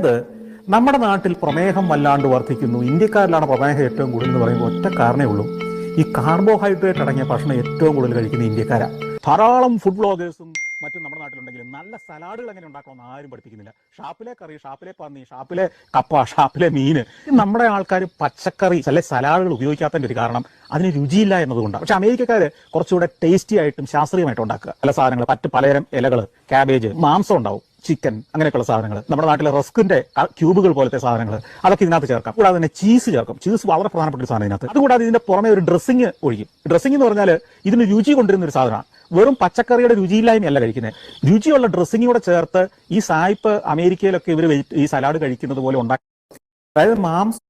അത് നമ്മുടെ നാട്ടിൽ പ്രമേഹം വല്ലാണ്ട് വർദ്ധിക്കുന്നു. ഇന്ത്യക്കാരിലാണ് പ്രമേഹം ഏറ്റവും കൂടുതൽ എന്ന് പറയുമ്പോൾ ഒറ്റ കാരണമേ ഉള്ളൂ, ഈ കാർബോഹൈഡ്രേറ്റ് അടങ്ങിയ ഭക്ഷണം ഏറ്റവും കൂടുതൽ കഴിക്കുന്ന ഇന്ത്യക്കാരാണ്. ധാരാളം ഫുഡ് ബ്ലോഗേഴ്സും മറ്റും നമ്മുടെ നാട്ടിലുണ്ടെങ്കിലും നല്ല സലാഡുകൾ എങ്ങനെ ഉണ്ടാക്കണമെന്ന് ആരും പഠിപ്പിക്കുന്നില്ല. ഷാപ്പിലെ കറി, ഷാപ്പിലെ പന്നി, ഷാപ്പിലെ കപ്പ, ഷാപ്പിലെ മീന്. നമ്മുടെ ആൾക്കാർ പച്ചക്കറി അല്ലെ സലാഡുകൾ ഉപയോഗിക്കാത്തതിന്റെ ഒരു കാരണം അതിന് രുചിയില്ല എന്നതുകൊണ്ടാണ്. പക്ഷെ അമേരിക്കക്കാര് കുറച്ചുകൂടെ ടേസ്റ്റി ആയിട്ടും ശാസ്ത്രീയമായിട്ടും ഉണ്ടാക്കുക പല സാധനങ്ങൾ, പലതരം ഇലകൾ, ക്യാബേജ്, മാംസം ഉണ്ടാവും, ചിക്കൻ, അങ്ങനെയൊക്കെയുള്ള സാധനങ്ങൾ, നമ്മുടെ നാട്ടിലെ റസ്കിന്റെ ക്യൂബുകൾ പോലത്തെ സാധനങ്ങൾ, അതൊക്കെ ഇതിനകത്ത് ചേർക്കാം. കൂടാതെ തന്നെ ചീസ് ചേർക്കും. ചീസ് വളരെ പ്രധാനപ്പെട്ട ഒരു സാധനം ഇതിനകത്ത്. അതുകൂടാതെ ഇതിന്റെ പുറമെ ഒരു ഡ്രസ്സിങ് ഒഴിക്കും. ഡ്രസ്സിംഗ് എന്ന് പറഞ്ഞാൽ ഇതിന് രുചി കൊണ്ടിരുന്ന ഒരു സാധനമാണ്. വെറും പച്ചക്കറിയുടെ രുചിയില്ലായ്മയല്ല കഴിക്കുന്നത്, രുചിയുള്ള ഡ്രസ്സിങ്ങൂടെ ചേർത്ത് ഈ സായിപ്പ് അമേരിക്കയിലൊക്കെ ഇവർ ഈ സലാഡ് കഴിക്കുന്നത് പോലെ ഉണ്ടാക്കി. അതായത് മാംസം